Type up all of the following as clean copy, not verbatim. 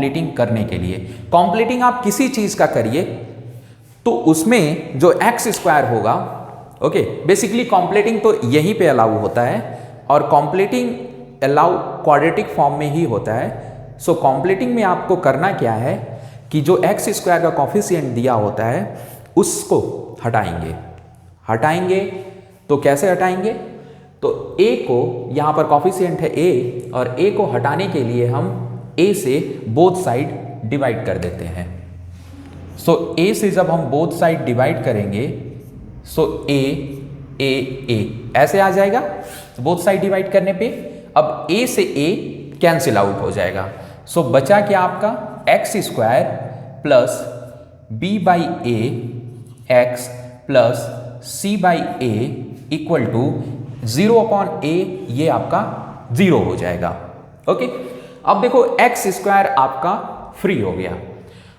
कॉम्प्लीटिंग करने के लिए। कॉम्प्लीटिंग आप किसी चीज़ का करिए तो उसमें जो एक्स स्क्वायर होगा, ओके, बेसिकली कॉम्प्लीटिंग तो यहीं पे अलाउ होता है और कॉम्प्लीटिंग अलाउ क्वाड्रेटिक फॉर्म में ही होता है। सो कॉम्प्लीटिंग में आपको करना क्या है कि जो एक्स स्क्वायर का कॉफिशिएंट दिया होता है उसको हटाएंगे। तो कैसे हटाएंगे? तो a को, यहाँ पर कॉफिशिएंट है a और a को हटाने के लिए हम a से बोथ साइड डिवाइड कर देते हैं। सो a से जब हम बोथ साइड डिवाइड करेंगे सो a ऐसे आ जाएगा बोथ साइड डिवाइड करने पे। अब a से a कैंसिल आउट हो जाएगा। सो बचा क्या आपका x square plus b by a x plus c by a equal to 0/a, ये आपका 0 हो जाएगा। ओके, अब देखो एक्स स्क्वायर आपका फ्री हो गया।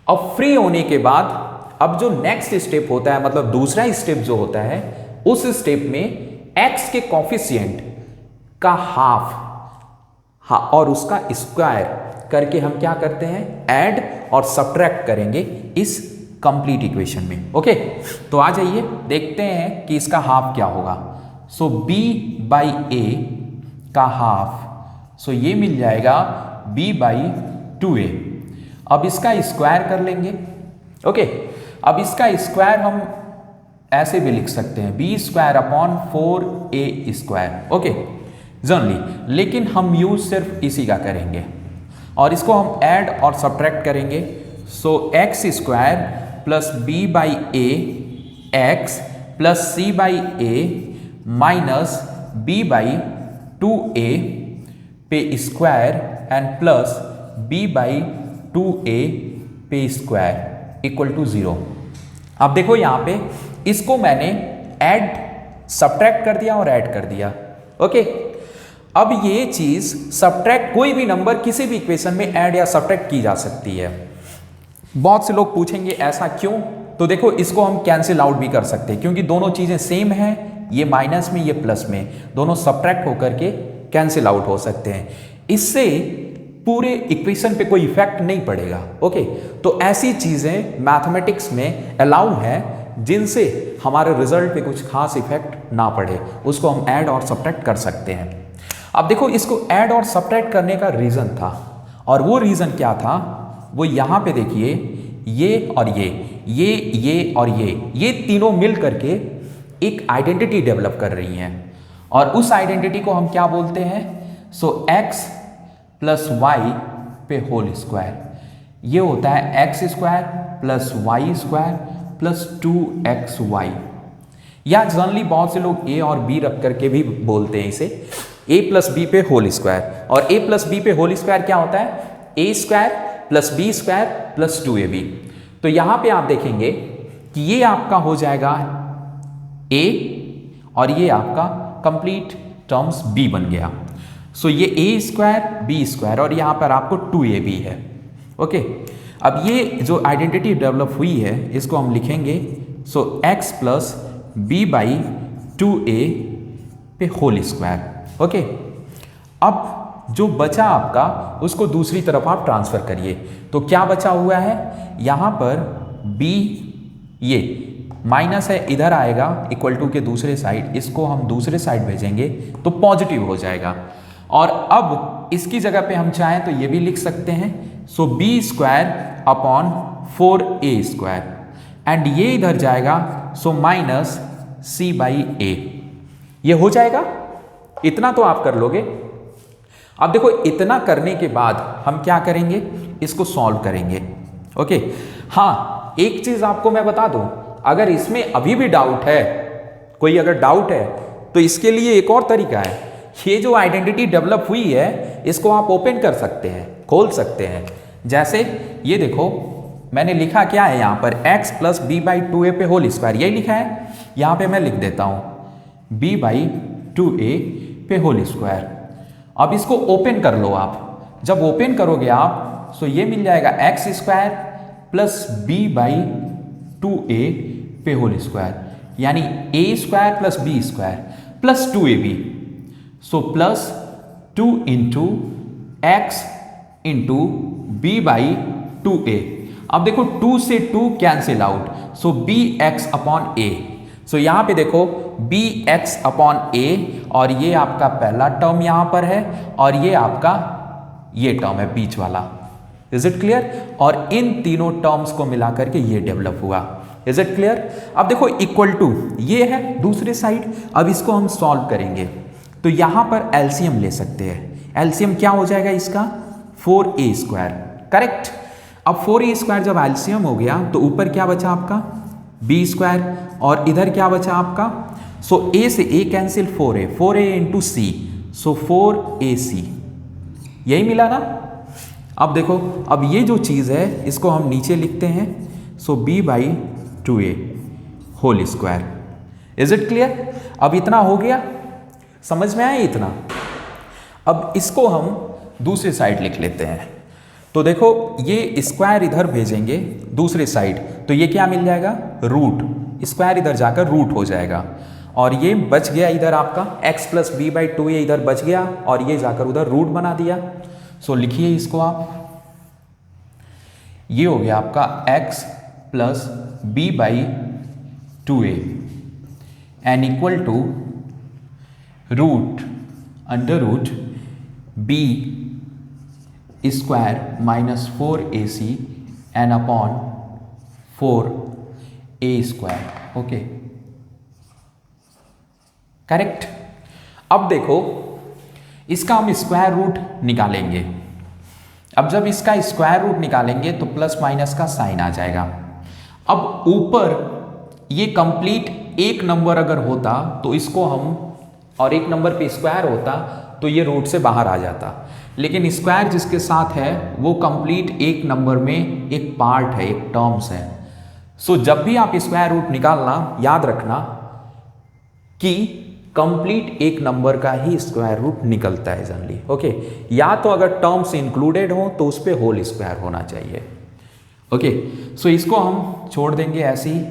अब फ्री होने के बाद अब जो नेक्स्ट स्टेप होता है, मतलब दूसरा स्टेप जो होता है, उस स्टेप में x के कॉफिशिएंट का हाफ और उसका स्क्वायर करके हम क्या करते हैं, ऐड और सब्ट्रैक्ट करेंगे इस कंप्लीट इक्वेशन में। ओके, तो आ जाइए देखते हैं कि इसका हाफ क्या होगा। सो b बाई ए का हाफ, सो ये मिल जाएगा b बाई 2a। अब इसका स्क्वायर कर लेंगे। ओके, अब इसका स्क्वायर हम ऐसे भी लिख सकते हैं b square upon 4a square. Okay generally, लेकिन हम यूज सिर्फ इसी का करेंगे और इसको हम ऐड और सब्ट्रैक्ट करेंगे। So x square plus b by a x plus c by a minus b by 2a पे square and plus b by 2a पे स्क्वायर इक्वल टू 0। अब देखो यहाँ पे इसको मैंने ऐड सब्ट्रैक्ट कर दिया और ऐड कर दिया। ओके, अब ये चीज सब्ट्रैक्ट, कोई भी नंबर किसी भी इक्वेशन में ऐड या सब्ट्रैक्ट की जा सकती है। बहुत से लोग पूछेंगे ऐसा क्यों? तो देखो इसको हम कैंसिल आउट भी कर सकते हैं क्योंकि दोनों चीजें सेम हैं, ये माइनस में ये प्लस में, दोनों सब्ट्रैक्ट होकर के कैंसिल आउट हो सकते हैं। इससे पूरे इक्वेशन पे कोई इफेक्ट नहीं पड़ेगा। ओके, तो ऐसी चीजें मैथमेटिक्स में अलाउ है जिनसे हमारे रिजल्ट पे कुछ खास इफेक्ट ना पड़े, उसको हम ऐड और सब्ट्रैक्ट कर सकते हैं। अब देखो इसको ऐड और सब्ट्रैक्ट करने का रीजन था, और वो रीजन क्या था, वो यहाँ पे देखिए, ये और ये और ये तीनों मिल करके एक आइडेंटिटी डेवलप कर रही हैं और उस आइडेंटिटी को हम क्या बोलते हैं? सो x प्लस वाई पे होल स्क्वायर, ये होता है x square plus y square plus 2xy। या जनरली बहुत से लोग a और b रख करके भी बोलते हैं इसे, a प्लस बी पे होल स्क्वायर। और a प्लस बी पे होल स्क्वायर क्या होता है? a square plus b square plus 2ab। तो यहां पे आप देखेंगे कि ये आपका हो जाएगा a और ये आपका कंप्लीट टर्म्स b बन गया। सो ये a स्क्वायर बी स्क्वायर और यहां पर आपको 2ab है। ओके, अब ये जो आइडेंटिटी डेवलप हुई है इसको हम लिखेंगे so x plus b by 2a पे होल स्क्वायर। ओके, अब जो बचा आपका उसको दूसरी तरफ आप ट्रांसफर करिए। तो क्या बचा हुआ है यहाँ पर b, ये माइनस है इधर आएगा इक्वल टू के दूसरे साइड, इसको हम दूसरे साइड भेजेंगे तो पॉजिटिव हो जाएगा। और अब इसकी जगह पे हम चाहें तो ये भी लिख सकते हैं, so b square upon 4a square and ये इधर जाएगा so minus c by a। ये हो जाएगा, इतना तो आप कर लोगे। अब देखो इतना करने के बाद हम क्या करेंगे, इसको सॉल्व करेंगे। ओके, हाँ एक चीज आपको मैं बता दूं, अगर इसमें अभी भी डाउट है, कोई अगर डाउट है तो इसके लिए एक और तरीका है। ये जो आइडेंटिटी डेवलप हुई है इसको आप ओपन कर सकते हैं, खोल सकते हैं। जैसे ये देखो मैंने लिखा क्या है यहाँ पर, x plus b by 2a पे होल स्क्वायर, यही लिखा है। यहाँ पे मैं लिख देता हूँ b बाई 2a पे होल स्क्वायर। अब इसको ओपन कर लो आप, जब ओपन करोगे आप तो ये मिल जाएगा x square plus b by 2a पे होल स्क्वायर, यानी a square plus b square plus 2ab। So plus 2 into x into b by 2a। अब देखो 2 से 2 cancel out, so b x upon a. So यहां पे देखो B x upon ए, और ये आपका पहला टर्म यहां पर है, और ये आपका ये टर्म है बीच वाला। Is it clear? और इन तीनों टर्म्स को मिलाकर के ये डेवलप हुआ। Is it clear? अब देखो इक्वल टू ये है दूसरी साइड, अब इसको हम सॉल्व करेंगे तो यहां पर एलसीएम ले सकते हैं। एलसीएम क्या हो जाएगा इसका? 4a²। करेक्ट। अब 4a² जब एलसीएम हो गया तो ऊपर क्या बचा आपका? b², और इधर क्या बचा आपका? सो a से a cancel, 4a into c, so 4ac। यही मिला ना? अब देखो, अब ये जो चीज है इसको हम नीचे लिखते हैं, so b by 2a whole square. Is it clear? अब इतना हो गया, समझ में आया इतना? अब इसको हम दूसरी साइड लिख लेते हैं। तो देखो ये स्क्वायर इधर भेजेंगे दूसरी साइड, तो ये क्या मिल जाएगा? रूट। स्क्वायर इधर जाकर रूट हो जाएगा, और ये बच गया इधर आपका x plus b by 2a इधर बच गया, और ये जाकर उधर रूट बना दिया। सो लिखिए इसको आप, ये हो गया आपका x plus b by 2a एन equal to root under root b square minus 4ac एन अपॉन 4a²। Okay, correct. अब देखो इसका हम स्क्वायर रूट निकालेंगे। अब जब इसका स्क्वायर रूट निकालेंगे तो प्लस माइनस का साइन आ जाएगा। अब ऊपर ये कंप्लीट एक नंबर अगर होता तो इसको हम, और एक नंबर पे स्क्वायर होता तो ये रूट से बाहर आ जाता, लेकिन स्क्वायर जिसके साथ है वो कंप्लीट एक नंबर में एक पार्ट है, एक टर्म्स है। सो जब भी आप स्क्वायर रूट निकालना, याद रखना कि कंप्लीट एक नंबर का ही स्क्वायर रूट निकलता है जनरली। ओके, या तो अगर टर्म्स इंक्लूडेड हो तो उस पर होल स्क्वायर होना चाहिए। ओके, सो इसको हम छोड़ देंगे ऐसे ही,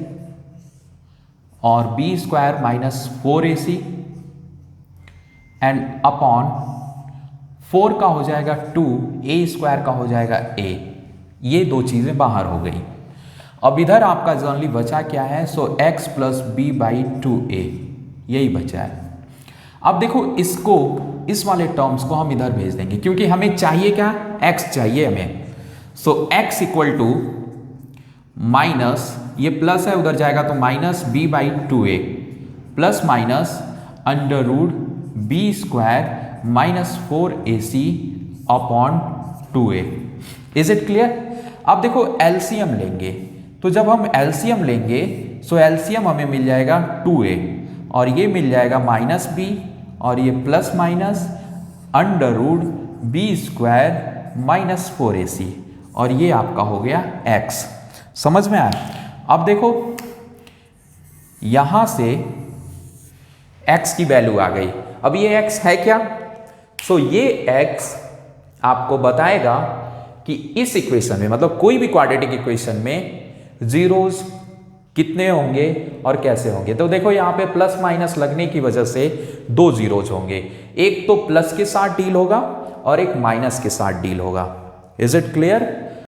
और b² minus 4ac and upon 4 का हो जाएगा 2, a² का हो जाएगा a। ये दो चीजें बाहर हो गई। अब इधर आपका जनरली बचा क्या है? So x plus b by 2a, यही बचा है। अब देखो इसको, इस वाले टर्म्स को हम इधर भेज देंगे, क्योंकि हमें चाहिए क्या? x चाहिए हमें। So x equal to minus, ये प्लस है उधर जाएगा तो minus b by 2a plus minus under root b² minus 4ac upon 2a। Is it clear? अब देखो एलसीएम लेंगे, तो जब हम एलसीएम लेंगे सो एलसीएम हमें मिल जाएगा 2a, और ये मिल जाएगा माइनस b, और ये plus minus under root b² minus 4ac, और ये आपका हो गया x। समझ में आया? अब देखो यहां से x की वैल्यू आ गई। अब ये x है क्या? सो ये x आपको बताएगा कि इस इक्वेशन में, मतलब कोई भी क्वाड्रेटिक इक्वेशन में जीरोस कितने होंगे और कैसे होंगे। तो देखो यहां पे प्लस माइनस लगने की वजह से दो जीरोज होंगे, एक तो प्लस के साथ डील होगा और एक माइनस के साथ डील होगा। Is it clear?